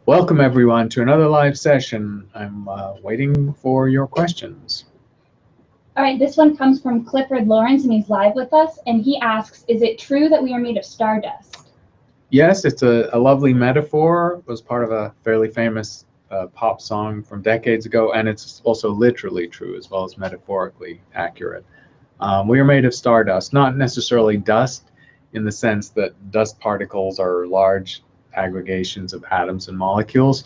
Welcome everyone to another live session. I'm waiting for your questions. All right, this one comes from Clifford Lawrence, and he's live with us, and he asks, is it true that we are made of stardust? Yes, it's a lovely metaphor. It was part of a fairly famous pop song from decades ago, and it's also literally true as well as metaphorically accurate. We are made of stardust, not necessarily dust in the sense that dust particles are large aggregations of atoms and molecules,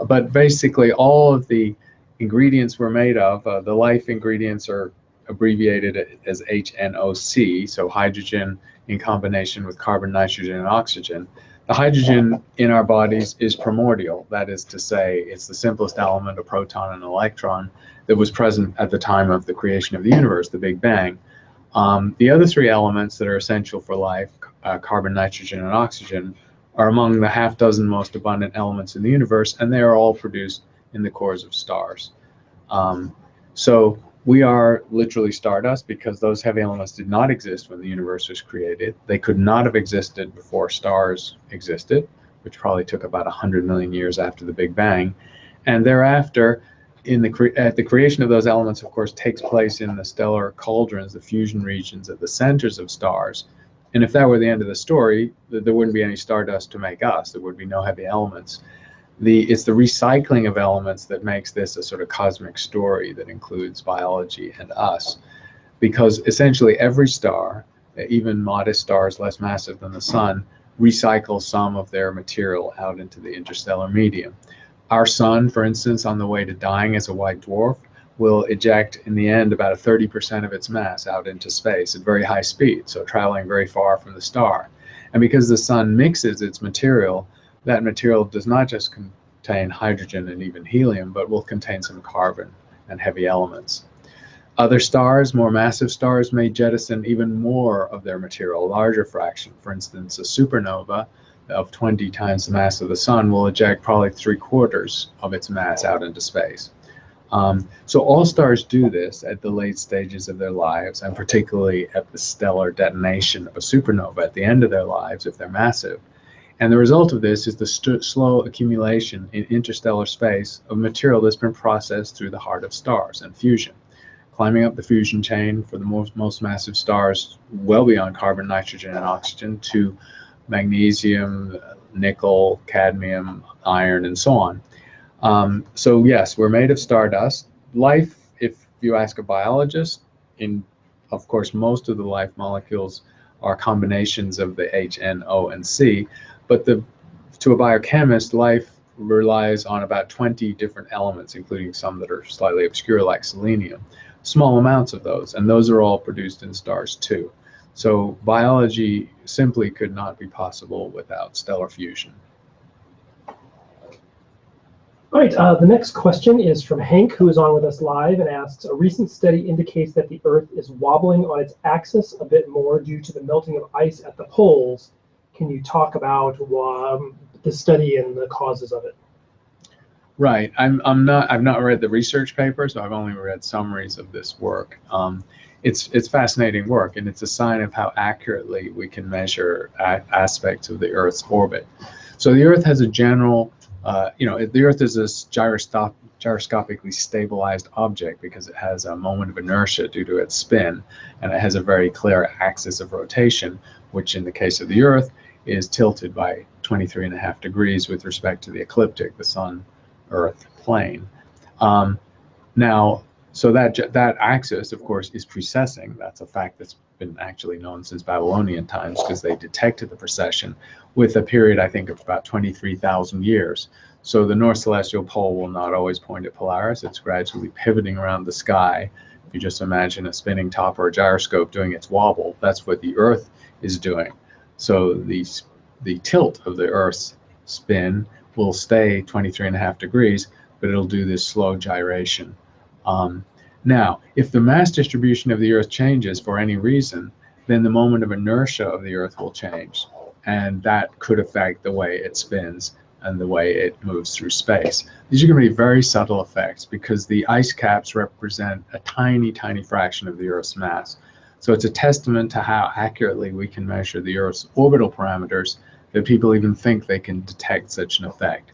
but basically all of the ingredients we're made of, the life ingredients are abbreviated as HNOC, so hydrogen in combination with carbon, nitrogen, and oxygen. The hydrogen in our bodies is primordial. That is to say, it's the simplest element, a proton and an electron, that was present at the time of the creation of the universe, the Big Bang. The other three elements that are essential for life, carbon, nitrogen, and oxygen, are among the half dozen most abundant elements in the universe, and they are all produced in the cores of stars. So we are literally stardust because those heavy elements did not exist when the universe was created. They could not have existed before stars existed, which probably took about 100 million years after the Big Bang. And thereafter, at the creation of those elements, of course, takes place in the stellar cauldrons, the fusion regions at the centers of stars. And if that were the end of the story, there wouldn't be any stardust to make us. There would be no heavy elements. It's the recycling of elements that makes this a sort of cosmic story that includes biology and us. Because essentially every star, even modest stars less massive than the sun, recycle some of their material out into the interstellar medium. Our sun, for instance, on the way to dying as a white dwarf, will eject in the end about 30% of its mass out into space at very high speed, so traveling very far from the star. And because the sun mixes its material, that material does not just contain hydrogen and even helium, but will contain some carbon and heavy elements. Other stars, more massive stars, may jettison even more of their material, a larger fraction. For instance, a supernova of 20 times the mass of the sun will eject probably 3/4 of its mass out into space. So all stars do this at the late stages of their lives, and particularly at the stellar detonation of a supernova at the end of their lives if they're massive. And the result of this is the slow accumulation in interstellar space of material that's been processed through the heart of stars and fusion, climbing up the fusion chain for the most massive stars well beyond carbon, nitrogen, and oxygen to magnesium, nickel, cadmium, iron, and so on. So yes, we're made of stardust. Life, if you ask a biologist, of course, most of the life molecules are combinations of the H, N, O, and C, but to a biochemist, life relies on about 20 different elements, including some that are slightly obscure like selenium, small amounts of those, and those are all produced in stars too. So biology simply could not be possible without stellar fusion. All right, the next question is from Hank, who is on with us live and asks, a recent study indicates that the Earth is wobbling on its axis a bit more due to the melting of ice at the poles. Can you talk about the study and the causes of it? Right. I've not read the research paper, so I've only read summaries of this work. It's fascinating work, and it's a sign of how accurately we can measure aspects of the Earth's orbit. So the Earth has a general the Earth is a gyroscopically stabilized object because it has a moment of inertia due to its spin, and it has a very clear axis of rotation, which in the case of the Earth is tilted by 23.5 degrees with respect to the ecliptic, the Sun-Earth plane. So that axis, of course, is precessing. That's a fact that's been actually known since Babylonian times because they detected the precession with a period, I think, of about 23,000 years. So the North Celestial Pole will not always point at Polaris. It's gradually pivoting around the sky. If you just imagine a spinning top or a gyroscope doing its wobble, that's what the Earth is doing. So the tilt of the Earth's spin will stay 23.5 degrees, but it'll do this slow gyration. Now, if the mass distribution of the Earth changes for any reason, then the moment of inertia of the Earth will change, and that could affect the way it spins and the way it moves through space. These are going to be very subtle effects because the ice caps represent a tiny, tiny fraction of the Earth's mass. So it's a testament to how accurately we can measure the Earth's orbital parameters that people even think they can detect such an effect.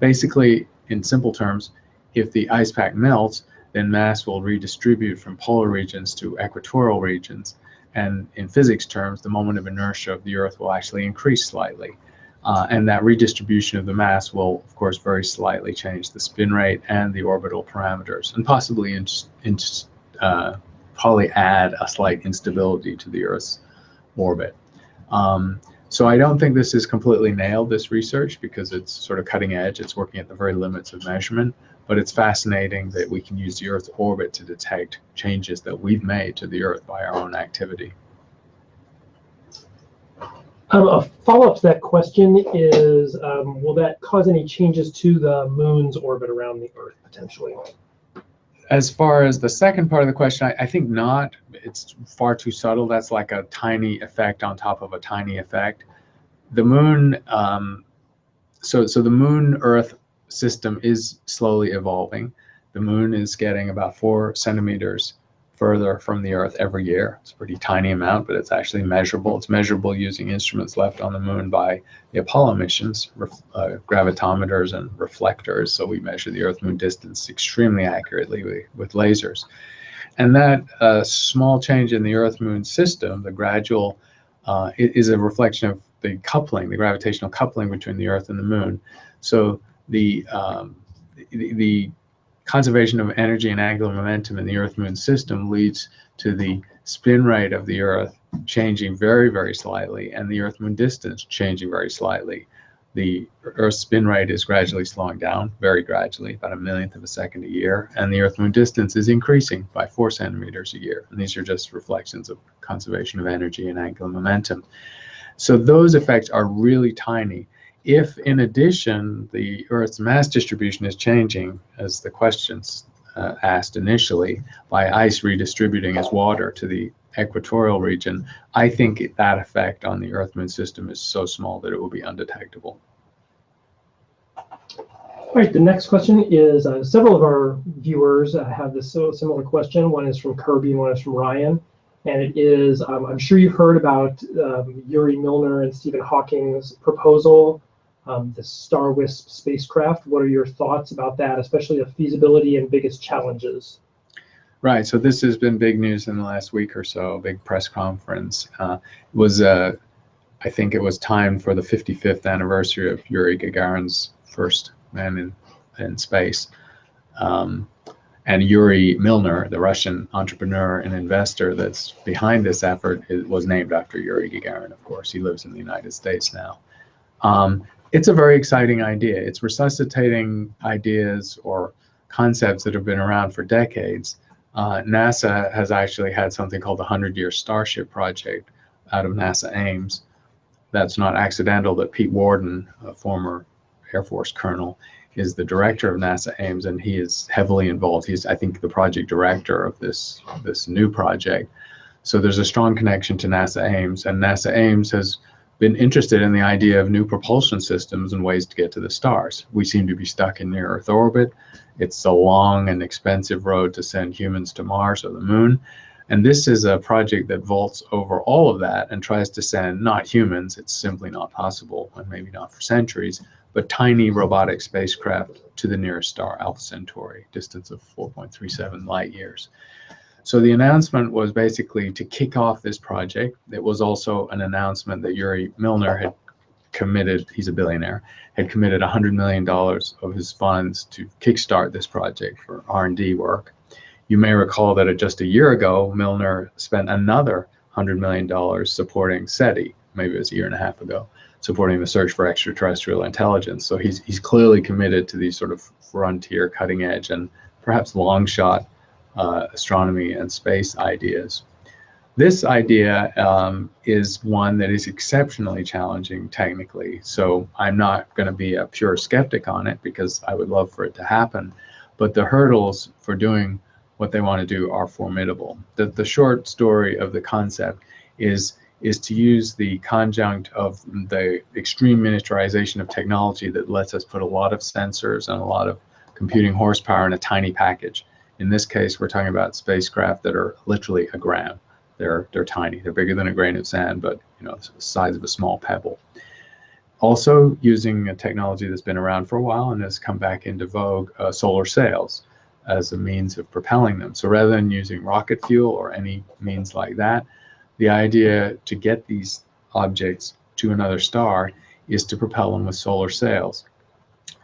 Basically, in simple terms, if the ice pack melts, then mass will redistribute from polar regions to equatorial regions. And in physics terms, the moment of inertia of the Earth will actually increase slightly. And that redistribution of the mass will, of course, very slightly change the spin rate and the orbital parameters, and possibly probably add a slight instability to the Earth's orbit. So I don't think this is completely nailed, this research, because it's sort of cutting edge. It's working at the very limits of measurement, but it's fascinating that we can use the Earth's orbit to detect changes that we've made to the Earth by our own activity. A follow-up to that question is, will that cause any changes to the moon's orbit around the Earth, potentially? As far as the second part of the question, I think not. It's far too subtle. That's like a tiny effect on top of a tiny effect. The moon, so the moon-Earth system is slowly evolving. The moon is getting about 4 centimeters further from the Earth every year. It's a pretty tiny amount, but it's actually measurable. It's measurable using instruments left on the moon by the Apollo missions, gravitometers and reflectors. So we measure the Earth-Moon distance extremely accurately with lasers. And that small change in the Earth-Moon system, the gradual, is a reflection of the coupling, the gravitational coupling between the Earth and the Moon. So the conservation of energy and angular momentum in the Earth-Moon system leads to the spin rate of the Earth changing very, very slightly, and the Earth-Moon distance changing very slightly. The Earth's spin rate is gradually slowing down, very gradually, about 1/1000th of a second a year, and the Earth-Moon distance is increasing by 4 centimeters a year. And these are just reflections of conservation of energy and angular momentum. So those effects are really tiny. If, in addition, the Earth's mass distribution is changing, as the questions asked initially, by ice redistributing as water to the equatorial region, I think that effect on the Earth-Moon system is so small that it will be undetectable. All right, the next question is, several of our viewers have this similar question. One is from Kirby and one is from Ryan. And it is, I'm sure you've heard about Yuri, Milner, and Stephen Hawking's proposal, the Star-WISP spacecraft. What are your thoughts about that, especially the feasibility and biggest challenges? Right, so this has been big news in the last week or so, big press conference. I think it was timed for the 55th anniversary of Yuri Gagarin's first man in space. And Yuri Milner, the Russian entrepreneur and investor that's behind this effort, was named after Yuri Gagarin, of course. He lives in the United States now. It's a very exciting idea. It's resuscitating ideas or concepts that have been around for decades. NASA has actually had something called the 100-Year Starship Project out of NASA Ames. That's not accidental that Pete Worden, a former Air Force colonel, is the director of NASA Ames, and he is heavily involved. He's, I think, the project director of this new project. So there's a strong connection to NASA Ames, and NASA Ames has been interested in the idea of new propulsion systems and ways to get to the stars. We seem to be stuck in near Earth orbit. It's a long and expensive road to send humans to Mars or the Moon. And this is a project that vaults over all of that and tries to send not humans, it's simply not possible, and maybe not for centuries, but tiny robotic spacecraft to the nearest star, Alpha Centauri, distance of 4.37 light years. So the announcement was basically to kick off this project. It was also an announcement that Yuri Milner had committed, he's a billionaire, had committed $100 million of his funds to kickstart this project for R&D work. You may recall that just a year ago, Milner spent another $100 million supporting SETI, maybe it was a year and a half ago, supporting the search for extraterrestrial intelligence. So he's clearly committed to these sort of frontier, cutting edge, and perhaps long shot astronomy and space ideas. This idea is one that is exceptionally challenging technically. So I'm not going to be a pure skeptic on it because I would love for it to happen. But the hurdles for doing what they want to do are formidable. The short story of the concept is to use the conjunct of the extreme miniaturization of technology that lets us put a lot of sensors and a lot of computing horsepower in a tiny package. In this case, we're talking about spacecraft that are literally a gram. They're tiny. They're bigger than a grain of sand, but the size of a small pebble. Also using a technology that's been around for a while and has come back into vogue, solar sails as a means of propelling them. So rather than using rocket fuel or any means like that, the idea to get these objects to another star is to propel them with solar sails.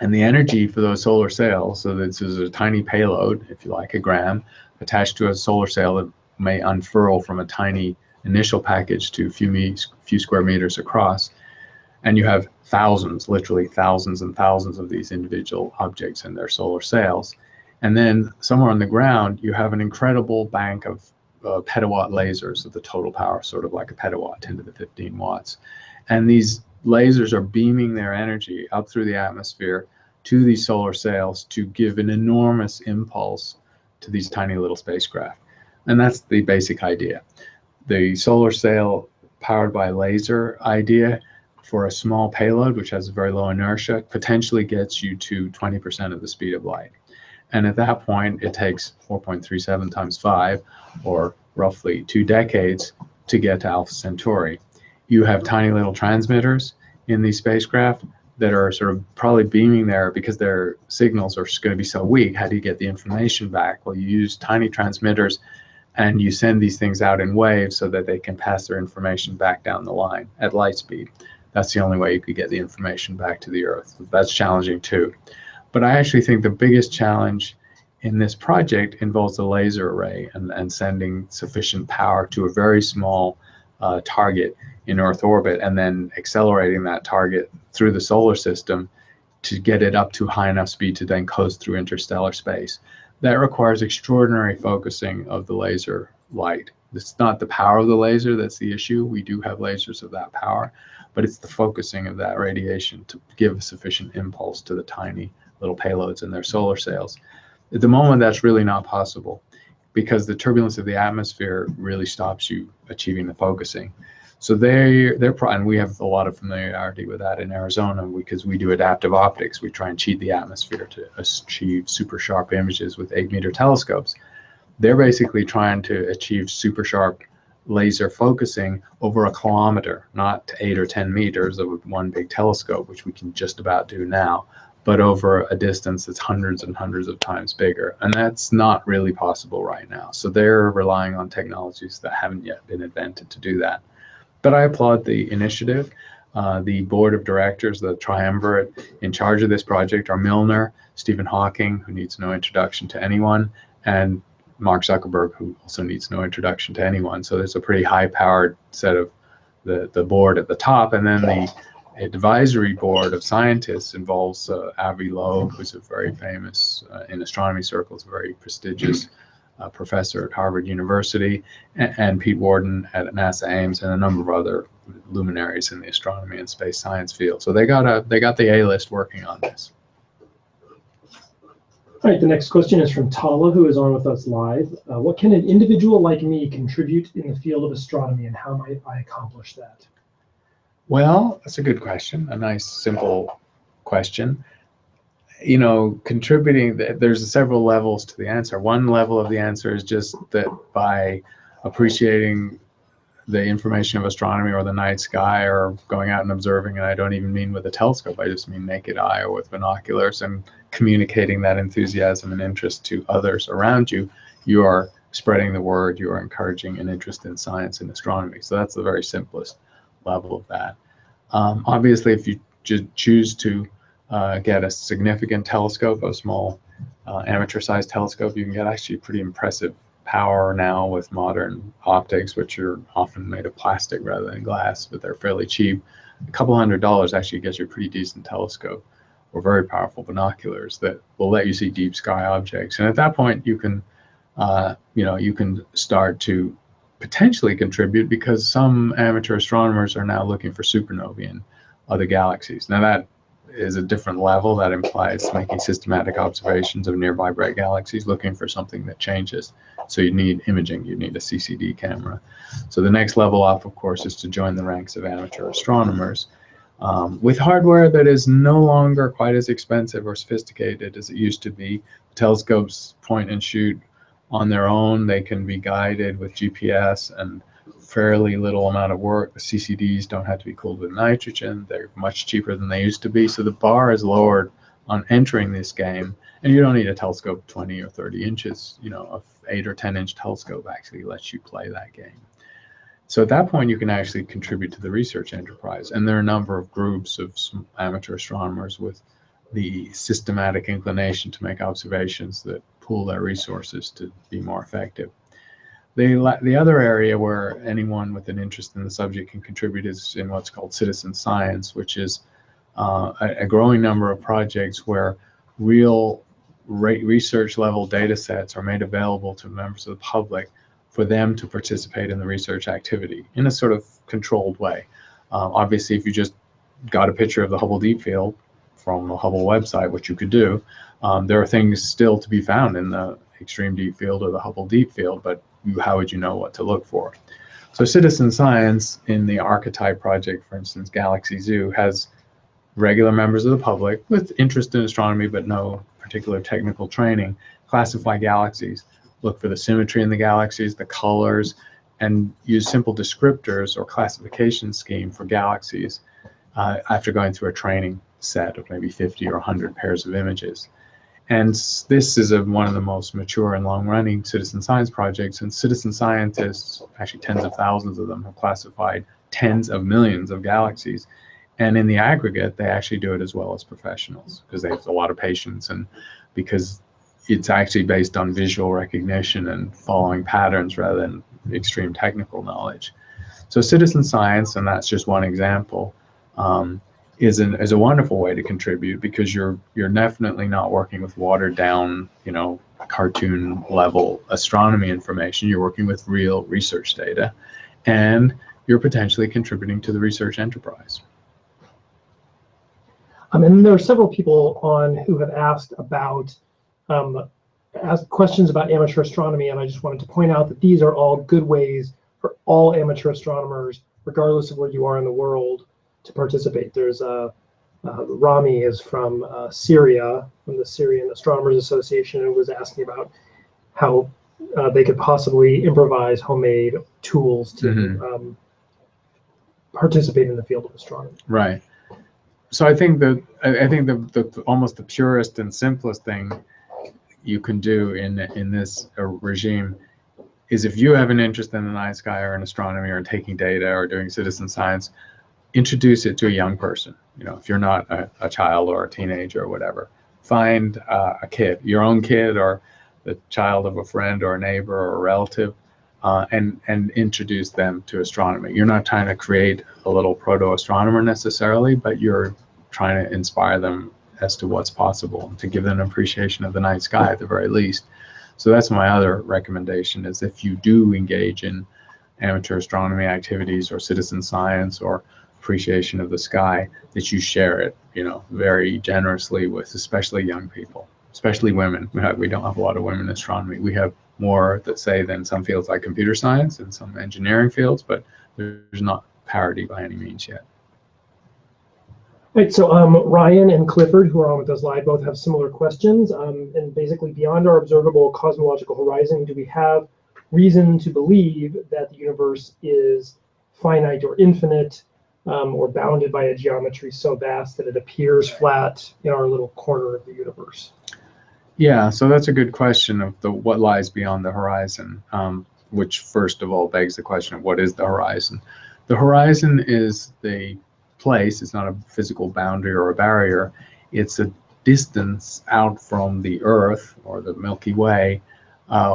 And the energy for those solar sails, so this is a tiny payload, if you like, a gram, attached to a solar sail that may unfurl from a tiny initial package to a few square meters across. And you have thousands, literally thousands and thousands of these individual objects in their solar sails. And then somewhere on the ground, you have an incredible bank of petawatt lasers of the total power, sort of like a petawatt, 10 to the 15 watts. And these lasers are beaming their energy up through the atmosphere to these solar sails to give an enormous impulse to these tiny little spacecraft. And that's the basic idea. The solar sail powered by laser idea for a small payload, which has a very low inertia, potentially gets you to 20% of the speed of light. And at that point, it takes 4.37 times 5, or roughly 2 decades, to get to Alpha Centauri. You have tiny little transmitters in these spacecraft that are sort of probably beaming there because their signals are going to be so weak. How do you get the information back? Well, you use tiny transmitters and you send these things out in waves so that they can pass their information back down the line at light speed. That's the only way you could get the information back to the Earth. That's challenging too. But I actually think the biggest challenge in this project involves the laser array and sending sufficient power to a very small target in Earth orbit, and then accelerating that target through the solar system to get it up to high enough speed to then coast through interstellar space. That requires extraordinary focusing of the laser light. It's not the power of the laser that's the issue. We do have lasers of that power, but it's the focusing of that radiation to give a sufficient impulse to the tiny little payloads in their solar sails. At the moment, that's really not possible because the turbulence of the atmosphere really stops you achieving the focusing. So and we have a lot of familiarity with that in Arizona because we do adaptive optics. We try and cheat the atmosphere to achieve super sharp images with 8-meter telescopes. They're basically trying to achieve super sharp laser focusing over a kilometer, not 8 or 10 meters of one big telescope, which we can just about do now, but over a distance that's hundreds and hundreds of times bigger. And that's not really possible right now. So they're relying on technologies that haven't yet been invented to do that. But I applaud the initiative. The board of directors, the triumvirate in charge of this project are Milner, Stephen Hawking, who needs no introduction to anyone, and Mark Zuckerberg, who also needs no introduction to anyone. So there's a pretty high-powered set of the board at the top, and then the advisory board of scientists involves Avi Loeb, who's a very famous, in astronomy circles, very prestigious professor at Harvard University, and Pete Worden at NASA Ames, and a number of other luminaries in the astronomy and space science field. So they got the A-list working on this. All right, the next question is from Tala, who is on with us live. What can an individual like me contribute in the field of astronomy, and how might I accomplish that? Well, that's a good question, a nice, simple question. You know, contributing, there's several levels to the answer. One level of the answer is just that by appreciating the information of astronomy or the night sky or going out and observing, and I don't even mean with a telescope, I just mean naked eye or with binoculars, and communicating that enthusiasm and interest to others around you, you are spreading the word, you are encouraging an interest in science and astronomy. So that's the very simplest level of that. Obviously, if you choose to get a significant telescope, a small amateur-sized telescope, you can get actually pretty impressive power now with modern optics, which are often made of plastic rather than glass, but they're fairly cheap. A couple $100 actually gets you a pretty decent telescope or very powerful binoculars that will let you see deep sky objects. And at that point, you can, you can start to potentially contribute, because some amateur astronomers are now looking for supernovae in other galaxies. Now that is a different level. That implies making systematic observations of nearby bright galaxies, looking for something that changes. So you need imaging, you need a CCD camera. So the next level up, of course, is to join the ranks of amateur astronomers with hardware that is no longer quite as expensive or sophisticated as it used to be. Telescopes point and shoot on their own. They can be guided with GPS and fairly little amount of work. The CCDs don't have to be cooled with nitrogen. They're much cheaper than they used to be. So the bar is lowered on entering this game. And you don't need a telescope 20 or 30 inches. You know, an 8 or 10 inch telescope actually lets you play that game. So at that point, you can actually contribute to the research enterprise. And there are a number of groups of amateur astronomers with the systematic inclination to make observations that pool their resources to be more effective. The other area where anyone with an interest in the subject can contribute is in what's called citizen science, which is a growing number of projects where real research level data sets are made available to members of the public for them to participate in the research activity in a sort of controlled way. Obviously, if you just got a picture of the Hubble Deep Field from the Hubble website, which you could do, there are things still to be found in the Extreme Deep Field or the Hubble Deep Field, but how would you know what to look for? So citizen science in the Archetype project, for instance, Galaxy Zoo, has regular members of the public with interest in astronomy but no particular technical training classify galaxies, look for the symmetry in the galaxies, the colors, and use simple descriptors or classification scheme for galaxies after going through a training set of maybe 50 or 100 pairs of images. And this is one of the most mature and long-running citizen science projects, and citizen scientists, actually tens of thousands of them, have classified tens of millions of galaxies. And in the aggregate, they actually do it as well as professionals because they have a lot of patience, and because it's actually based on visual recognition and following patterns rather than extreme technical knowledge. So citizen science, and that's just one example, is a wonderful way to contribute because you're definitely not working with watered down, you know, cartoon level astronomy information. You're working with real research data, and you're potentially contributing to the research enterprise. And there are several people on who have asked about questions about amateur astronomy, and I just wanted to point out that these are all good ways for all amateur astronomers, regardless of where you are in the world, to participate. There's Rami is from Syria, from the Syrian Astronomers Association, and was asking about how they could possibly improvise homemade tools to participate in the field of astronomy. Right. So I think the almost the purest and simplest thing you can do in this regime is, if you have an interest in the night sky or in astronomy or in taking data or doing citizen science, introduce it to a young person. You know, if you're not a child or a teenager or whatever, find a kid, your own kid or the child of a friend or a neighbor or a relative, and introduce them to astronomy. You're not trying to create a little proto-astronomer necessarily, but you're trying to inspire them as to what's possible, to give them an appreciation of the night sky at the very least. So that's my other recommendation, is if you do engage in amateur astronomy activities or citizen science or appreciation of the sky, that you share it, you know, very generously with especially young people, especially women. We don't have a lot of women in astronomy. We have more, let's say, than some fields like computer science and some engineering fields, but there's not parity by any means yet. Right, so Ryan and Clifford, who are on with us live, both have similar questions. And basically, beyond our observable cosmological horizon, do we have reason to believe that the universe is finite or infinite, or bounded by a geometry so vast that it appears flat in our little corner of the universe? Yeah, so that's a good question of what lies beyond the horizon, which first of all begs the question of what is the horizon. The horizon is the place. It's not a physical boundary or a barrier. It's a distance out from the Earth or the Milky Way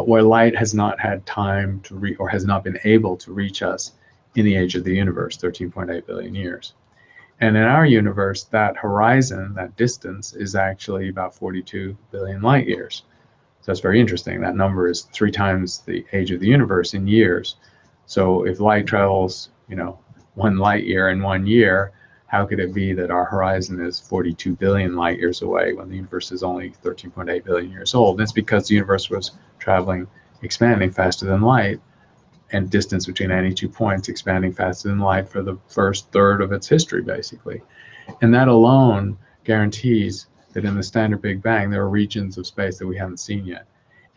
where light has not had time to or has not been able to reach us in the age of the universe, 13.8 billion years. And in our universe, that horizon, that distance, is actually about 42 billion light years. So that's very interesting. That number is 3 times the age of the universe in years. So if light travels, you know, 1 light year in 1 year, how could it be that our horizon is 42 billion light years away when the universe is only 13.8 billion years old? And it's because the universe was expanding faster than light, and distance between any 2 points expanding faster than light for the first third of its history, basically. And that alone guarantees that in the standard Big Bang, there are regions of space that we haven't seen yet.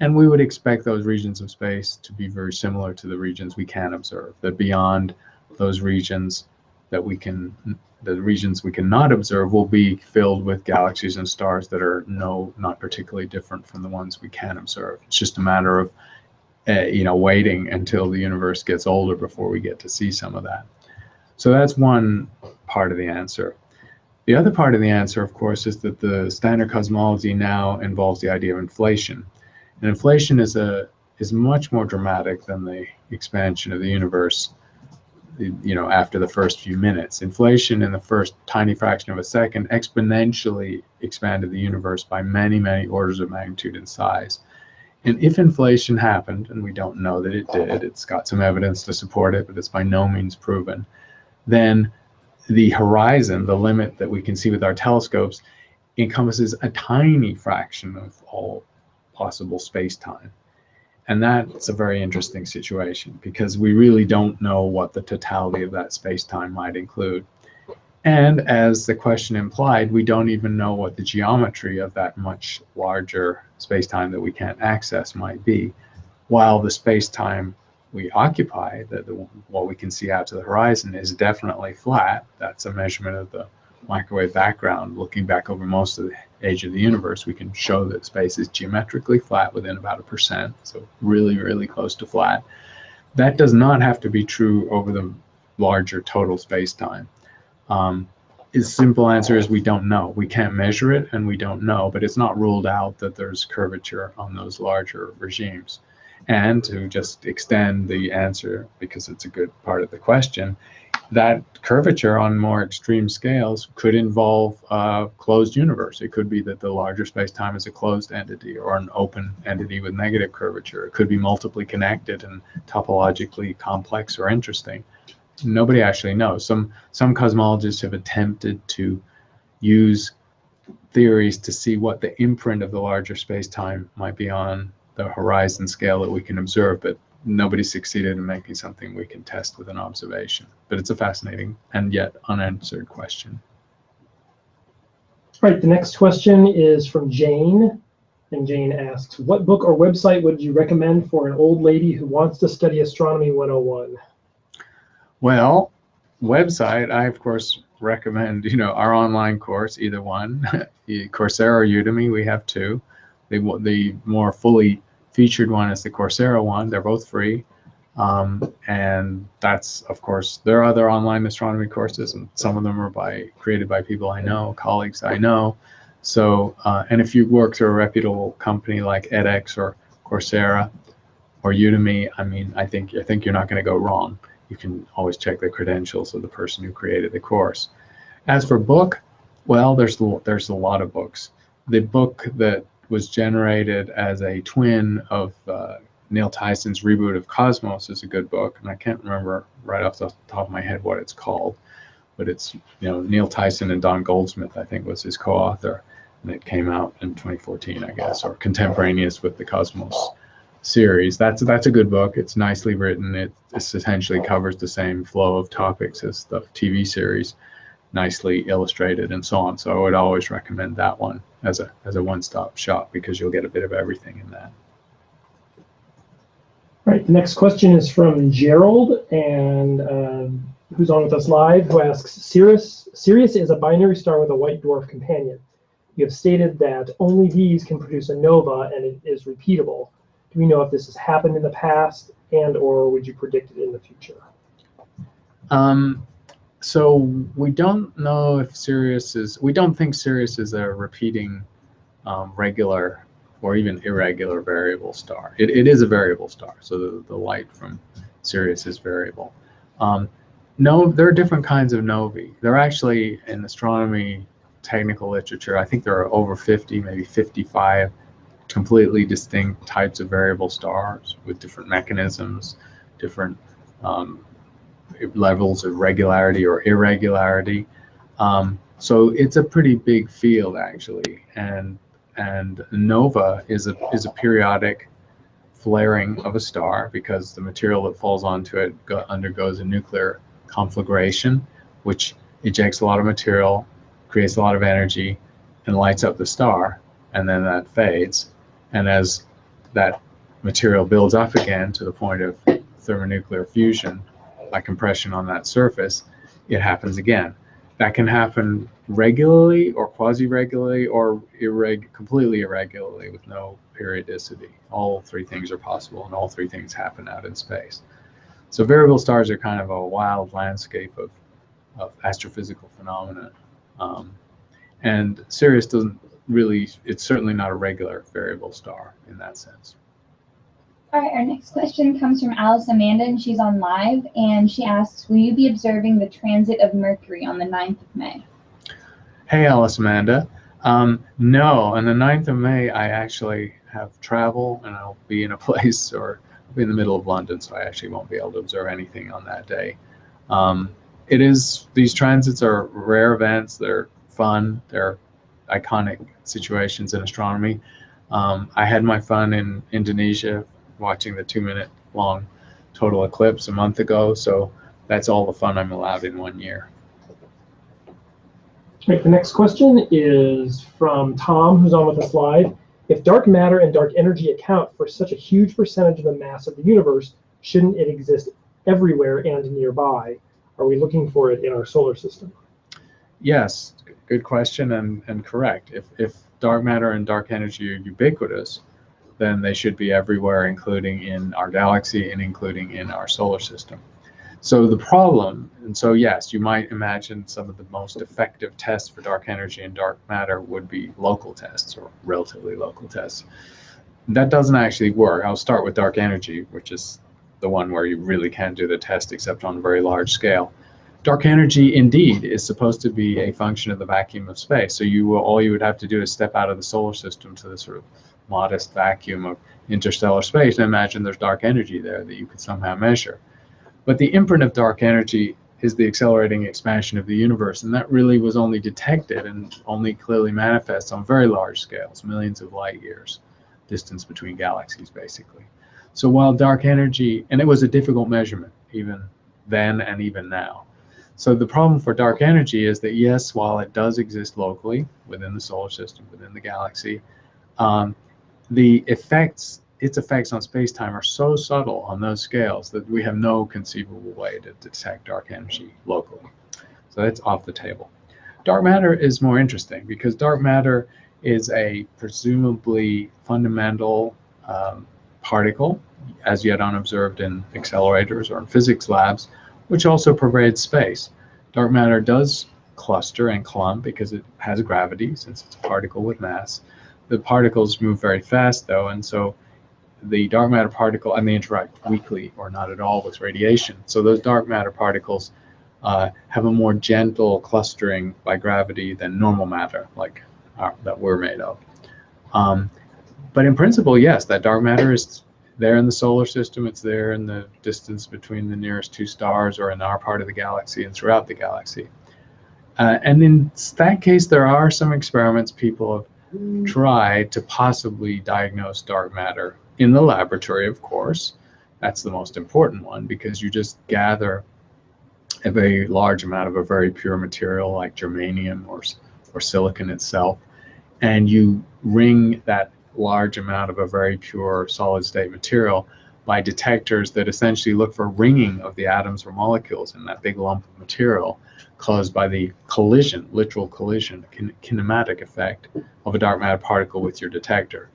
And we would expect those regions of space to be very similar to the regions we can observe, that beyond those regions that we can, the regions we cannot observe will be filled with galaxies and stars that are not particularly different from the ones we can observe. It's just a matter of waiting until the universe gets older before we get to see some of that. So that's one part of the answer. The other part of the answer, of course, is that the standard cosmology now involves the idea of inflation. And inflation is much more dramatic than the expansion of the universe, after the first few minutes. Inflation in the first tiny fraction of a second exponentially expanded the universe by many, many orders of magnitude in size. And if inflation happened, and we don't know that it did, it's got some evidence to support it, but it's by no means proven, then the horizon, the limit that we can see with our telescopes, encompasses a tiny fraction of all possible space-time. And that's a very interesting situation because we really don't know what the totality of that space-time might include. And as the question implied, we don't even know what the geometry of that much larger space-time that we can't access might be, while the space-time we occupy, what we can see out to the horizon, is definitely flat. That's a measurement of the microwave background. Looking back over most of the age of the universe, we can show that space is geometrically flat within about 1%, so really, really close to flat. That does not have to be true over the larger total space-time. The simple answer is we don't know. We can't measure it, and we don't know, but it's not ruled out that there's curvature on those larger regimes. And to just extend the answer, because it's a good part of the question, that curvature on more extreme scales could involve a closed universe. It could be that the larger space-time is a closed entity or an open entity with negative curvature. It could be multiply connected and topologically complex or interesting. Nobody actually knows. Some cosmologists have attempted to use theories to see what the imprint of the larger space-time might be on the horizon scale that we can observe, but nobody succeeded in making something we can test with an observation. But it's a fascinating and yet unanswered question. All right, the next question is from Jane. And Jane asks, what book or website would you recommend for an old lady who wants to study Astronomy 101? Well, website, I, of course, recommend, our online course, either one. Coursera or Udemy, we have two. The more fully featured one is the Coursera one. They're both free. And that's, of course, there are other online astronomy courses, and some of them are created by people I know, colleagues I know. So, and if you work through a reputable company like edX or Coursera or Udemy, I think you're not going to go wrong. You can always check the credentials of the person who created the course. As for book, well, there's a lot of books. The book that was generated as a twin of Neil Tyson's reboot of Cosmos is a good book, and I can't remember right off the top of my head what it's called, but it's Neil Tyson and Don Goldsmith, I think, was his co-author, and it came out in 2014, I guess, or contemporaneous with the Cosmos series. That's a good book. It's nicely written. It essentially covers the same flow of topics as the TV series, nicely illustrated and so on. So I would always recommend that one as a one-stop shop because you'll get a bit of everything in that. All right, the next question is from Gerald, and who's on with us live, who asks, Sirius is a binary star with a white dwarf companion. You have stated that only these can produce a nova and it is repeatable. Do we know if this has happened in the past, and or would you predict it in the future? So we don't know if we don't think Sirius is a repeating regular or even irregular variable star. It is a variable star, so the light from Sirius is variable. No, there are different kinds of novae. There are actually, in astronomy technical literature, I think there are over 50, maybe 55 completely distinct types of variable stars with different mechanisms, different levels of regularity or irregularity. So it's a pretty big field, actually, and nova is a periodic flaring of a star because the material that falls onto it undergoes a nuclear conflagration, which ejects a lot of material, creates a lot of energy, and lights up the star, and then that fades. And as that material builds up again to the point of thermonuclear fusion by compression on that surface, it happens again. That can happen regularly or quasi-regularly or completely irregularly with no periodicity. All three things are possible, and all three things happen out in space. So variable stars are kind of a wild landscape of astrophysical phenomena. And Sirius doesn't really, it's certainly not a regular variable star in that sense. All right, our next question comes from Alice Amanda, and she's on live, and she asks, will you be observing the transit of Mercury on the 9th of May? Hey, Alice Amanda. No, on the 9th of May, I actually have travel, and I'll be in a place, or I'll be in the middle of London, so I actually won't be able to observe anything on that day. These transits are rare events, they're fun, they're iconic situations in astronomy. I had my fun in Indonesia watching the 2-minute long total eclipse a month ago, so that's all the fun I'm allowed in 1 year. Right, the next question is from Tom, who's on with us live. If dark matter and dark energy account for such a huge percentage of the mass of the universe, shouldn't it exist everywhere and nearby? Are we looking for it in our solar system? Yes, good question and correct. If dark matter and dark energy are ubiquitous, then they should be everywhere, including in our galaxy and including in our solar system. So the problem, and so yes, you might imagine some of the most effective tests for dark energy and dark matter would be local tests or relatively local tests. That doesn't actually work. I'll start with dark energy, which is the one where you really can't do the test except on a very large scale. Dark energy indeed is supposed to be a function of the vacuum of space. So all you would have to do is step out of the solar system to the sort of modest vacuum of interstellar space and imagine there's dark energy there that you could somehow measure. But the imprint of dark energy is the accelerating expansion of the universe, and that really was only detected and only clearly manifests on very large scales, millions of light years distance between galaxies, basically. So while dark energy, and it was a difficult measurement even then and even now. So the problem for dark energy is that yes, while it does exist locally within the solar system, within the galaxy, its effects on space-time are so subtle on those scales that we have no conceivable way to detect dark energy locally. So that's off the table. Dark matter is more interesting because dark matter is a presumably fundamental particle, as yet unobserved in accelerators or in physics labs, which also pervades space. Dark matter does cluster and clump because it has gravity, since it's a particle with mass. The particles move very fast, though, and so the dark matter particle, and they interact weakly or not at all with radiation. So those dark matter particles have a more gentle clustering by gravity than normal matter, like that we're made of. But in principle, yes, that dark matter is there in the solar system. It's there in the distance between the nearest two stars or in our part of the galaxy and throughout the galaxy. And in that case, there are some experiments people have tried to possibly diagnose dark matter in the laboratory, of course. That's the most important one because you just gather a very large amount of a very pure material like germanium or silicon itself, and you ring that large amount of a very pure solid state material by detectors that essentially look for ringing of the atoms or molecules in that big lump of material caused by the collision, literal collision, kinematic effect of a dark matter particle with your detector.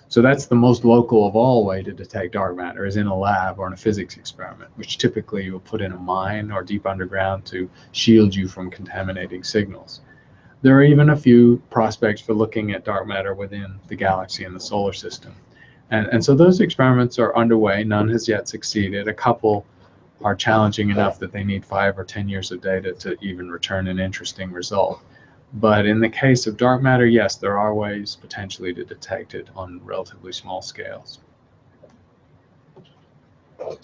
So that's the most local of all way to detect dark matter, is in a lab or in a physics experiment, which typically you'll put in a mine or deep underground to shield you from contaminating signals. There are even a few prospects for looking at dark matter within the galaxy and the solar system. And so those experiments are underway. None has yet succeeded. A couple are challenging enough that they need 5 or 10 years of data to even return an interesting result. But in the case of dark matter, yes, there are ways potentially to detect it on relatively small scales. All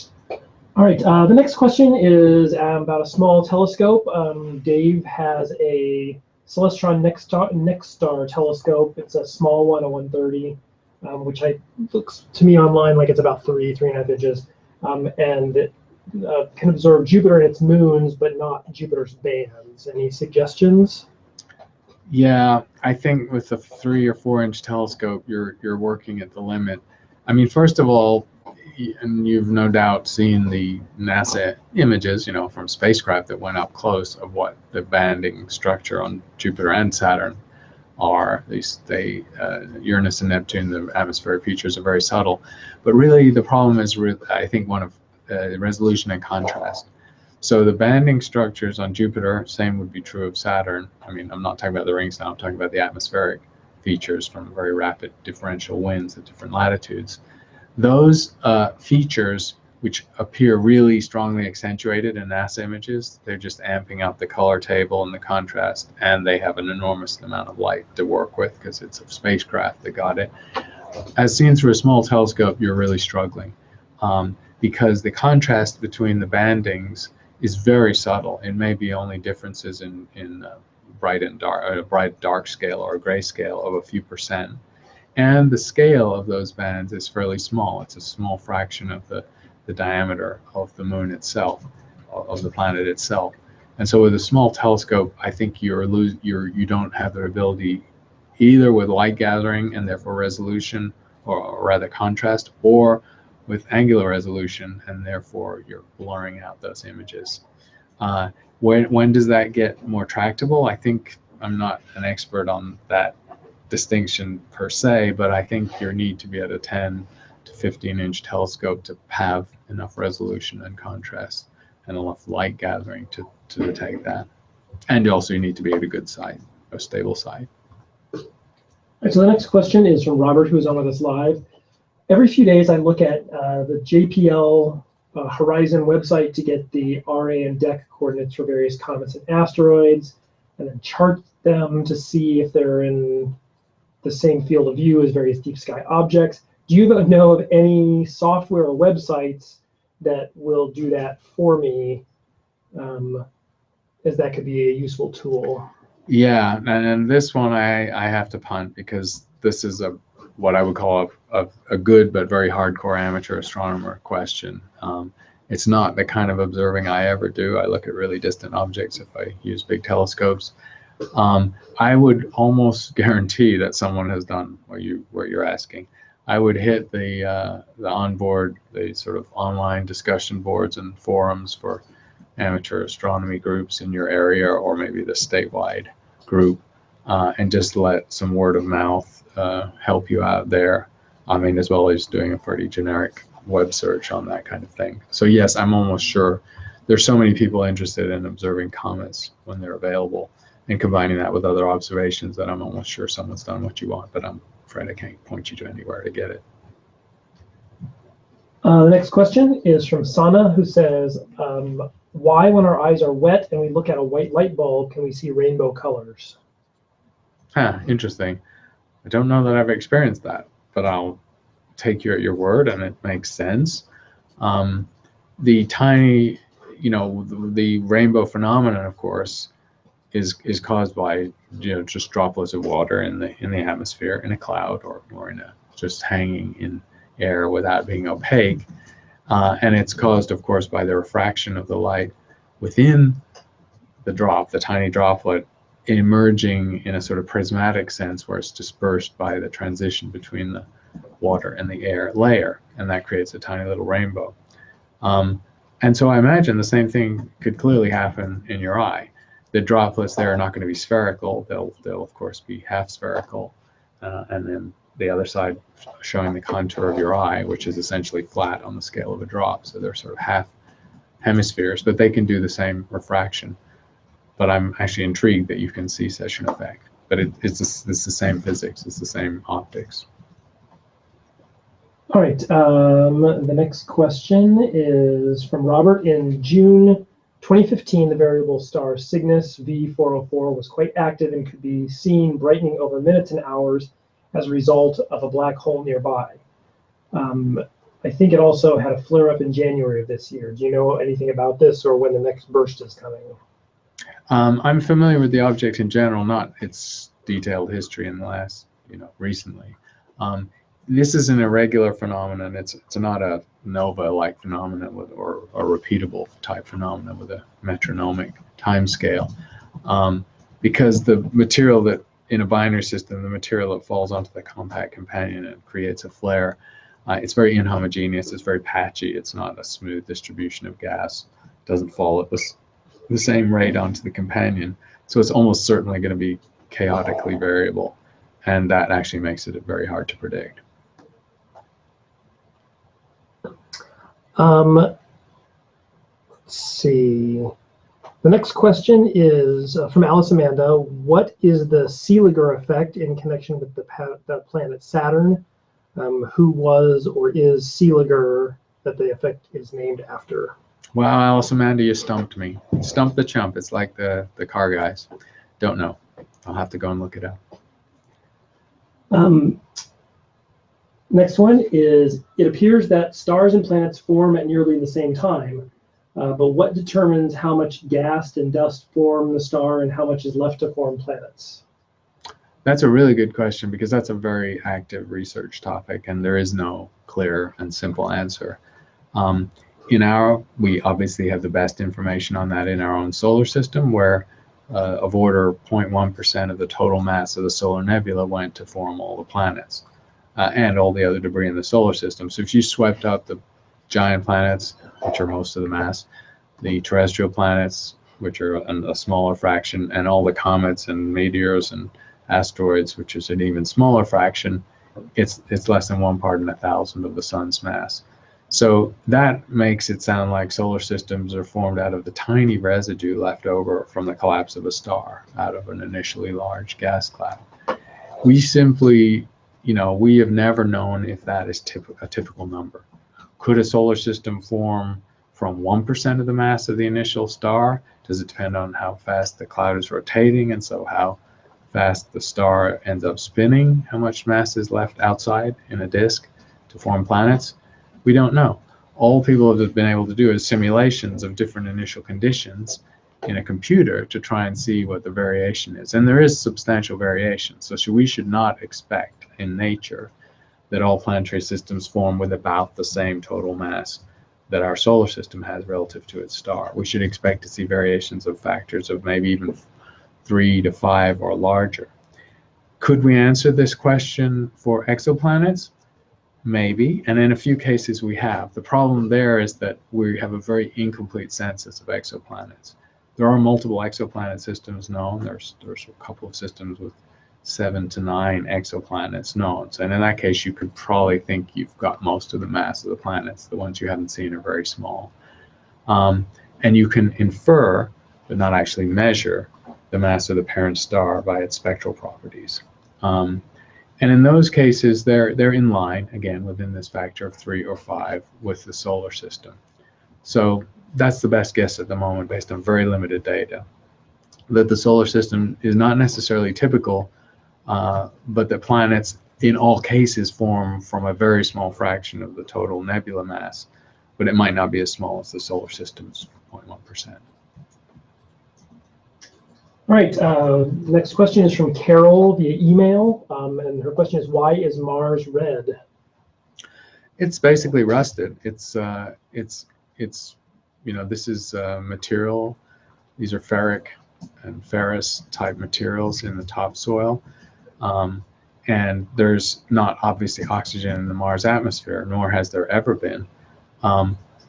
right, the next question is about a small telescope. Dave has a Celestron Nexstar telescope. It's a small one, a 130, which looks to me online like it's about 3.5 inches. And it can observe Jupiter and its moons, but not Jupiter's bands. Any suggestions? Yeah, I think with a 3 or 4 inch telescope, you're working at the limit. I mean, first of all, and you've no doubt seen the NASA images, you know, from spacecraft that went up close of what the banding structure on Jupiter and Saturn are. Uranus and Neptune, the atmospheric features are very subtle, but really the problem is, I think, one of resolution and contrast. So the banding structures on Jupiter, same would be true of Saturn. I mean, I'm not talking about the rings now, I'm talking about the atmospheric features from very rapid differential winds at different latitudes. Those features, which appear really strongly accentuated in NASA images, they're just amping up the color table and the contrast, and they have an enormous amount of light to work with because it's a spacecraft that got it. As seen through a small telescope, you're really struggling because the contrast between the bandings is very subtle. It may be only differences in bright and dark, a bright dark scale or a gray scale of a few percent. And the scale of those bands is fairly small. It's a small fraction of the diameter of the moon itself, of the planet itself. And so with a small telescope, I think you don't have the ability, either with light gathering and therefore resolution, or rather contrast, or with angular resolution, and therefore you're blurring out those images. When does that get more tractable? I think I'm not an expert on that distinction per se, but I think you need to be at a 10 to 15-inch telescope to have enough resolution and contrast and enough light gathering to detect that. And also you need to be at a good site, a stable site. All right, so the next question is from Robert, who is on with us live. Every few days I look at the JPL Horizon website to get the RA and DEC coordinates for various comets and asteroids, and then chart them to see if they're in the same field of view as various deep sky objects. Do you know of any software or websites that will do that for me, as that could be a useful tool? Yeah, and this one I have to punt because this is what I would call a good but very hardcore amateur astronomer question. It's not the kind of observing I ever do. I look at really distant objects if I use big telescopes. I would almost guarantee that someone has done what you're asking. I would hit the onboard, the sort of online discussion boards and forums for amateur astronomy groups in your area, or maybe the statewide group, and just let some word of mouth help you out there. I mean, as well as doing a pretty generic web search on that kind of thing. So yes, I'm almost sure there's so many people interested in observing comets when they're available, and combining that with other observations, that I'm almost sure someone's done what you want, but I'm afraid I can't point you to anywhere to get it. The next question is from Sana, who says, why, when our eyes are wet and we look at a white light bulb, can we see rainbow colors? Interesting. I don't know that I've experienced that, but I'll take you at your word, and it makes sense. The tiny, the rainbow phenomenon, of course, is caused by just droplets of water in the atmosphere, in a cloud, or in a just hanging in air without being opaque, and it's caused, of course, by the refraction of the light within the tiny droplet, emerging in a sort of prismatic sense where it's dispersed by the transition between the water and the air layer, and that creates a tiny little rainbow. And so I imagine the same thing could clearly happen in your eye. The droplets there are not going to be spherical. They'll of course be half spherical, and then the other side showing the contour of your eye, which is essentially flat on the scale of a drop. So they're sort of half hemispheres, but they can do the same refraction. But I'm actually intrigued that you can see such an effect. But it's the same physics. It's the same optics. All right. The next question is from Robert. In June 2015, the variable star Cygnus V404 was quite active and could be seen brightening over minutes and hours as a result of a black hole nearby. I think it also had a flare-up in January of this year. Do you know anything about this, or when the next burst is coming? I'm familiar with the object in general, not its detailed history in the last, recently. This is an irregular phenomenon. It's not a nova-like phenomenon or a repeatable type phenomenon with a metronomic time scale, because the material that in a binary system, the material that falls onto the compact companion and creates a flare It's very inhomogeneous. It's very patchy. It's not a smooth distribution of gas. It doesn't fall at the same rate onto the companion. So it's almost certainly going to be chaotically variable. And that actually makes it very hard to predict. Let's see. The next question is from Alice Amanda. What is the Seeliger effect in connection with the planet Saturn? Who was or is Seeliger that the effect is named after? Wow, Alice Amanda, you stumped me. Stumped the chump. It's like the car guys. Don't know. I'll have to go and look it up. Next one is, it appears that stars and planets form at nearly the same time, but what determines how much gas and dust form the star and how much is left to form planets? That's a really good question, because that's a very active research topic, and there is no clear and simple answer. We obviously have the best information on that in our own solar system, where of order 0.1% of the total mass of the solar nebula went to form all the planets and all the other debris in the solar system. So if you swept out the giant planets, which are most of the mass, the terrestrial planets, which are a smaller fraction, and all the comets and meteors and asteroids, which is an even smaller fraction, it's less than 1 part in 1,000 of the sun's mass. So that makes it sound like solar systems are formed out of the tiny residue left over from the collapse of a star out of an initially large gas cloud. We simply, we have never known if that is a typical number. Could a solar system form from 1% of the mass of the initial star? Does it depend on how fast the cloud is rotating, and so how fast the star ends up spinning, how much mass is left outside in a disk to form planets? We don't know. All people have been able to do is simulations of different initial conditions in a computer to try and see what the variation is. And there is substantial variation. So we should not expect in nature that all planetary systems form with about the same total mass that our solar system has relative to its star. We should expect to see variations of factors of maybe even 3 to 5 or larger. Could we answer this question for exoplanets? Maybe, and in a few cases we have. The problem there is that we have a very incomplete census of exoplanets. There are multiple exoplanet systems known. There's a couple of systems with 7 to 9 exoplanets known. So in that case, you could probably think you've got most of the mass of the planets. The ones you haven't seen are very small. And you can infer, but not actually measure, the mass of the parent star by its spectral properties. And in those cases, they're in line, again, within this factor of 3 or 5 with the solar system. So that's the best guess at the moment based on very limited data, that the solar system is not necessarily typical, but that planets in all cases form from a very small fraction of the total nebula mass, but it might not be as small as the solar system's 0.1%. All right, next question is from Carol via email, and her question is, why is Mars red? It's basically rusted. This is material. These are ferric and ferrous type materials in the topsoil, and there's not obviously oxygen in the Mars atmosphere, nor has there ever been,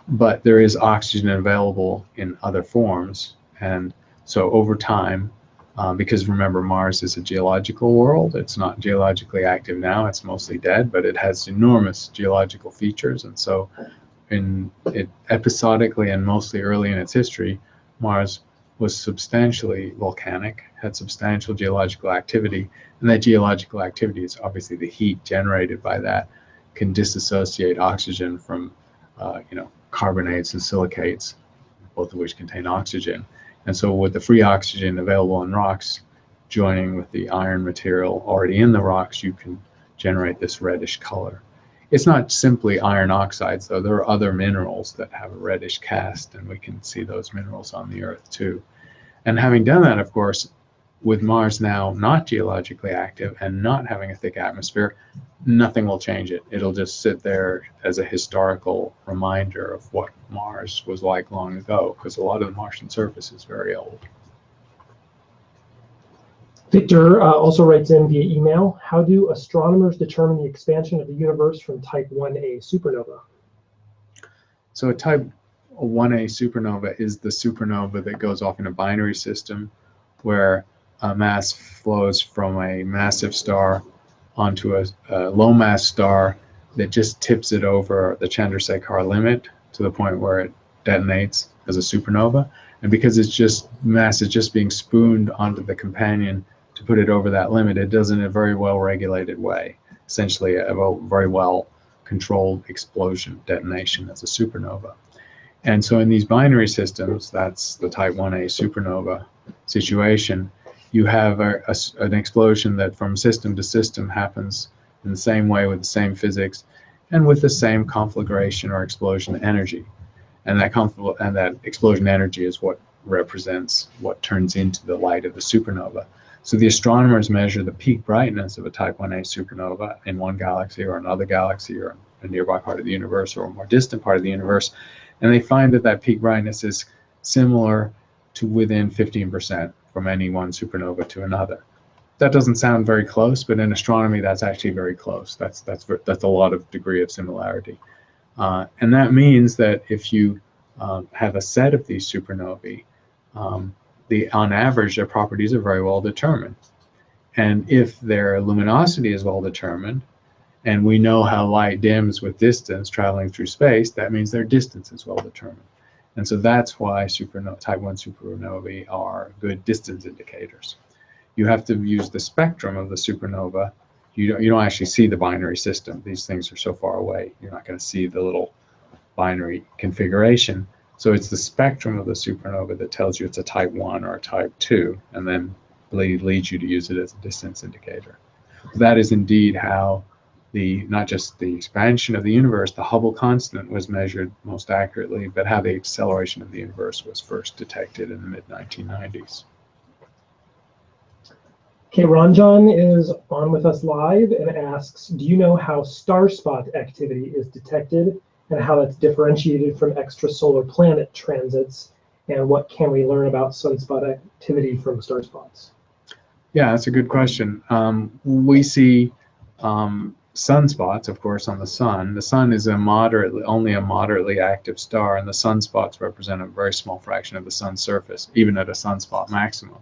but there is oxygen available in other forms. And so over time, because remember, Mars is a geological world, it's not geologically active now, it's mostly dead, but it has enormous geological features. And so episodically and mostly early in its history, Mars was substantially volcanic, had substantial geological activity, and that geological activity is obviously the heat generated by that can disassociate oxygen from carbonates and silicates, both of which contain oxygen. And so with the free oxygen available in rocks joining with the iron material already in the rocks, you can generate this reddish color. It's not simply iron oxides, though. There are other minerals that have a reddish cast, and we can see those minerals on the Earth too. And having done that, of course, with Mars now not geologically active and not having a thick atmosphere, nothing will change it. It'll just sit there as a historical reminder of what Mars was like long ago, because a lot of the Martian surface is very old. Victor also writes in via email, how do astronomers determine the expansion of the universe from type 1a supernova? So a type 1a supernova is the supernova that goes off in a binary system where mass flows from a massive star onto a low mass star that just tips it over the Chandrasekhar limit to the point where it detonates as a supernova. And because it's just mass is just being spooned onto the companion to put it over that limit, it does it in a very well regulated way, essentially a very well controlled explosion detonation as a supernova. And so in these binary systems, that's the type 1a supernova situation, you have an explosion that from system to system happens in the same way with the same physics and with the same conflagration or explosion energy. And that explosion energy is what represents what turns into the light of the supernova. So the astronomers measure the peak brightness of a type 1a supernova in one galaxy or another galaxy or a nearby part of the universe or a more distant part of the universe, and they find that that peak brightness is similar to within 15% from any one supernova to another. That doesn't sound very close, but in astronomy, that's actually very close. That's a lot of degree of similarity. And that means that if you have a set of these supernovae, on average, their properties are very well determined. And if their luminosity is well determined, and we know how light dims with distance traveling through space, that means their distance is well determined. And so that's why type 1 supernovae are good distance indicators. You have to use the spectrum of the supernova. You don't actually see the binary system. These things are so far away. You're not going to see the little binary configuration. So it's the spectrum of the supernova that tells you it's a type 1 or a type 2, and then leads you to use it as a distance indicator. That is indeed how not just the expansion of the universe, the Hubble constant was measured most accurately, but how the acceleration of the universe was first detected in the mid-1990s. Okay, Ranjan is on with us live and asks, do you know how star spot activity is detected and how that's differentiated from extrasolar planet transits? And what can we learn about sunspot activity from star spots? Yeah, that's a good question. We see sunspots, of course, on the sun. The sun is only a moderately active star, and the sunspots represent a very small fraction of the sun's surface, even at a sunspot maximum.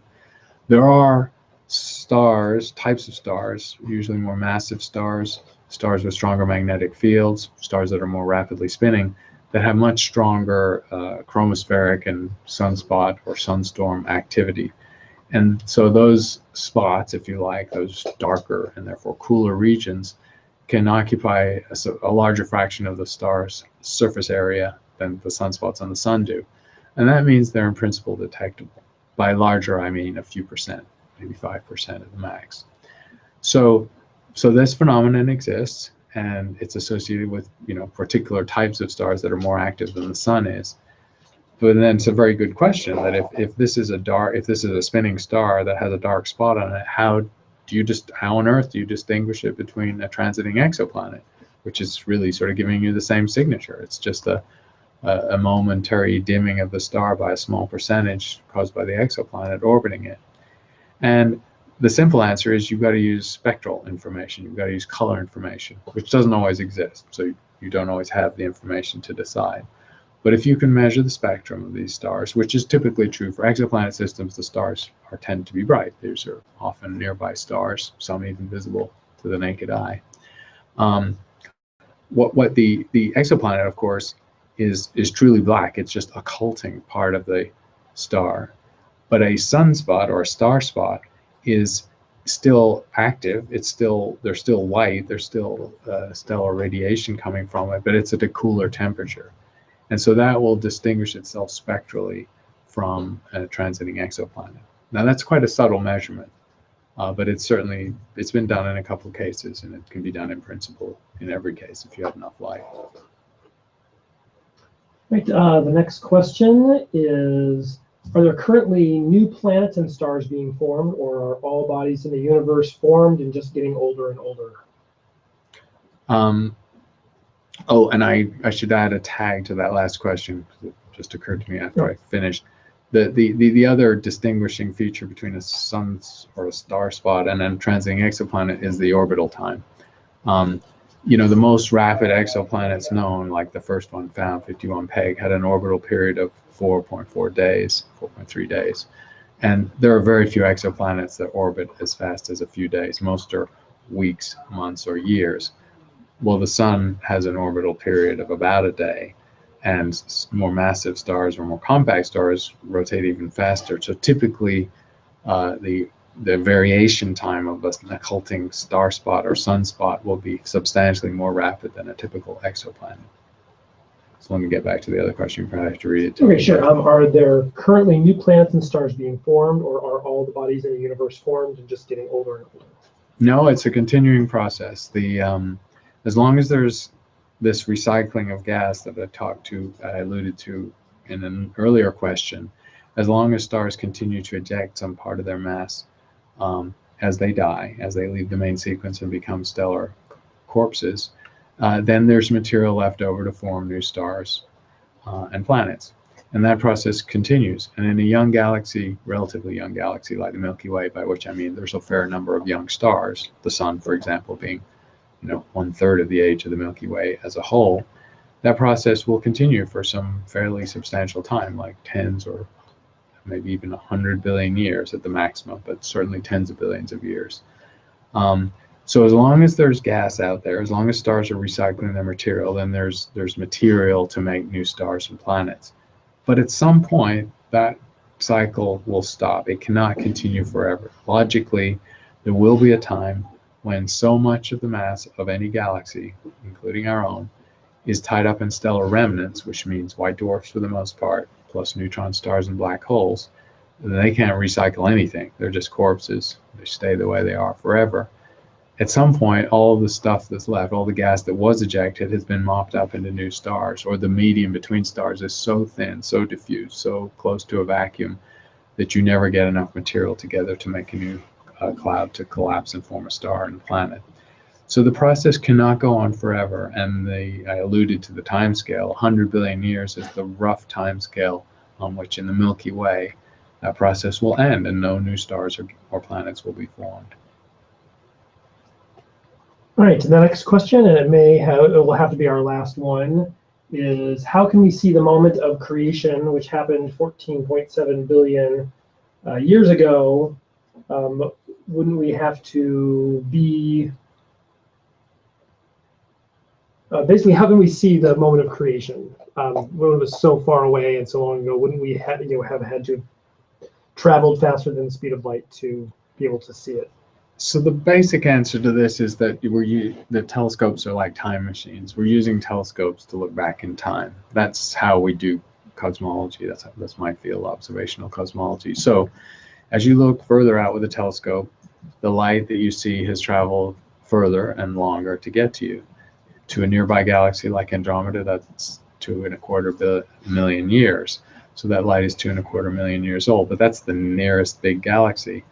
There are types of stars, usually more massive stars with stronger magnetic fields, stars that are more rapidly spinning, that have much stronger chromospheric and sunspot or sunstorm activity. And so those spots, if you like, those darker and therefore cooler regions, can occupy a larger fraction of the star's surface area than the sunspots on the sun do. And that means they're in principle detectable. By larger, I mean a few percent, maybe 5% at the max. So this phenomenon exists, and it's associated with particular types of stars that are more active than the sun is. But then it's a very good question that if this is a spinning star that has a dark spot on it, how on Earth do you distinguish it between a transiting exoplanet, which is really sort of giving you the same signature? It's just a momentary dimming of the star by a small percentage caused by the exoplanet orbiting it. And the simple answer is you've got to use spectral information. You've got to use color information, which doesn't always exist. So you don't always have the information to decide. But if you can measure the spectrum of these stars, which is typically true for exoplanet systems, the stars tend to be bright. These are often nearby stars, some even visible to the naked eye. What the exoplanet, of course, is truly black. It's just occulting part of the star. But a sunspot or a star spot is still active. They're still white. There's still stellar radiation coming from it, but it's at a cooler temperature. And so that will distinguish itself spectrally from a transiting exoplanet. Now that's quite a subtle measurement, but it's been done in a couple of cases, and it can be done in principle in every case if you have enough light. Right. The next question is, are there currently new planets and stars being formed, or are all bodies in the universe formed and just getting older and older? Oh, and I should add a tag to that last question, because it just occurred to me after I finished. The other distinguishing feature between a sun or a star spot and a transiting exoplanet is the orbital time. You know, the most rapid exoplanets known, like the first one found, 51 Peg, had an orbital period of 4.4 days, 4.3 days. And there are very few exoplanets that orbit as fast as a few days. Most are weeks, months, or years. Well, the sun has an orbital period of about a day, and more massive stars or more compact stars rotate even faster. So typically, the variation time of an occulting star spot or sunspot will be substantially more rapid than a typical exoplanet. So let me get back to the other question. You probably have to read it too. Okay, sure. Are there currently new planets and stars being formed, or are all the bodies in the universe formed and just getting older and older? No, it's a continuing process. As long as there's this recycling of gas that I alluded to in an earlier question, as long as stars continue to eject some part of their mass as they die, as they leave the main sequence and become stellar corpses, then there's material left over to form new stars and planets. And that process continues. And in a young galaxy, relatively young galaxy like the Milky Way, by which I mean there's a fair number of young stars, the sun, for example, being 1/3 of the age of the Milky Way as a whole, that process will continue for some fairly substantial time, like tens or maybe even 100 billion years at the maximum, but certainly tens of billions of years. So as long as there's gas out there, as long as stars are recycling their material, then there's material to make new stars and planets. But at some point, that cycle will stop. It cannot continue forever. Logically, there will be a time when so much of the mass of any galaxy, including our own, is tied up in stellar remnants, which means white dwarfs for the most part, plus neutron stars and black holes. They can't recycle anything. They're just corpses. They stay the way they are forever. At some point, all the stuff that's left, all the gas that was ejected, has been mopped up into new stars, or the medium between stars is so thin, so diffuse, so close to a vacuum that you never get enough material together to make a new cloud to collapse and form a star and planet. So the process cannot go on forever, and I alluded to the time scale. 100 billion years is the rough time scale on which in the Milky Way that process will end and no new stars or planets will be formed. All right, the next question, and it will have to be our last one, is how can we see the moment of creation, which happened 14.7 billion years ago? Wouldn't we have to be basically, how can we see the moment of creation when it was so far away and so long ago? Wouldn't we have had to have traveled faster than the speed of light to be able to see it? So the basic answer to this is that the telescopes are like time machines. We're using telescopes to look back in time. That's how we do cosmology. That's my field, observational cosmology. So as you look further out with a telescope, the light that you see has traveled further and longer to get to you. To a nearby galaxy like Andromeda, that's 2.25 million years. So that light is 2.25 million years old, but that's the nearest big galaxy.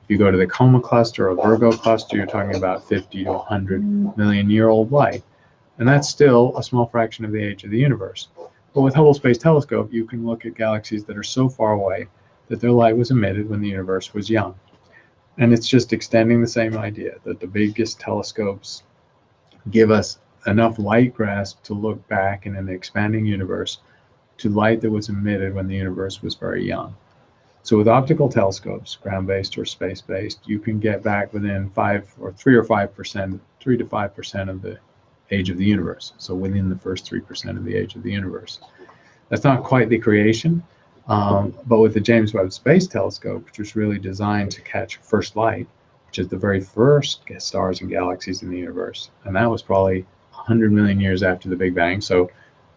If you go to the Coma cluster or Virgo cluster, you're talking about 50 to 100 million year old light. And that's still a small fraction of the age of the universe. But with Hubble Space Telescope, you can look at galaxies that are so far away that their light was emitted when the universe was young. And it's just extending the same idea that the biggest telescopes give us enough light grasp to look back in an expanding universe to light that was emitted when the universe was very young. So with optical telescopes, ground-based or space-based, you can get back within 3 to 5% of the age of the universe. So within the first 3% of the age of the universe. That's not quite the creation, but with the James Webb Space Telescope, which was really designed to catch first light, which is the very first stars and galaxies in the universe, and that was probably 100 million years after the Big Bang. So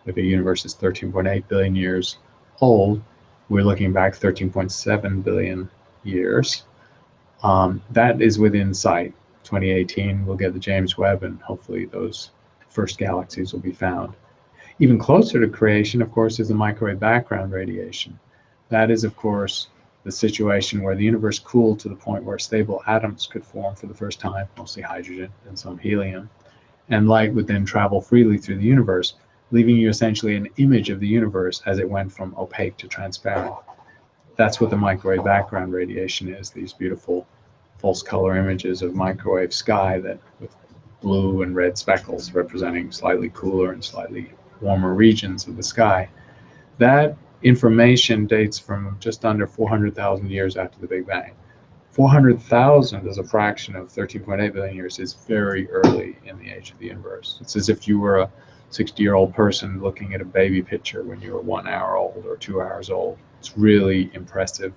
if the universe is 13.8 billion years old, we're looking back 13.7 billion years. That is within sight. 2018, we'll get the James Webb, and hopefully those first galaxies will be found. Even closer to creation, of course, is the microwave background radiation. That is, of course, the situation where the universe cooled to the point where stable atoms could form for the first time, mostly hydrogen and some helium, and light would then travel freely through the universe, leaving you essentially an image of the universe as it went from opaque to transparent. That's what the microwave background radiation is, these beautiful false color images of microwave sky that with blue and red speckles representing slightly cooler and slightly warmer regions of the sky. That information dates from just under 400,000 years after the Big Bang. 400,000 as a fraction of 13.8 billion years is very early in the age of the universe. It's as if you were a 60-year-old person looking at a baby picture when you were 1 hour old or 2 hours old. It's really impressive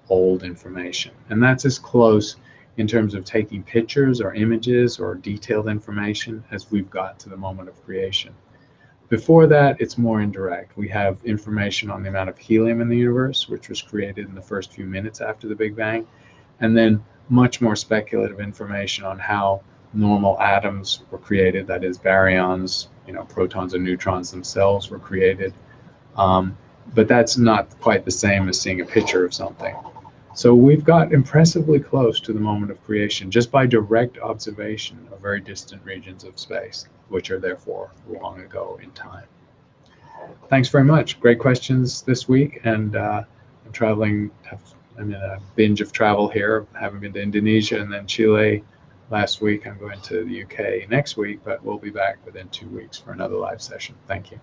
old information. And that's as close in terms of taking pictures or images or detailed information as we've got to the moment of creation. Before that, it's more indirect. We have information on the amount of helium in the universe, which was created in the first few minutes after the Big Bang, and then much more speculative information on how normal atoms were created, that is, baryons, protons and neutrons themselves were created. But that's not quite the same as seeing a picture of something. So we've got impressively close to the moment of creation just by direct observation of very distant regions of space, which are therefore long ago in time. Thanks very much. Great questions this week, and I'm traveling. I'm in a binge of travel here, having been to Indonesia and then Chile last week. I'm going to the UK next week, but we'll be back within 2 weeks for another live session. Thank you.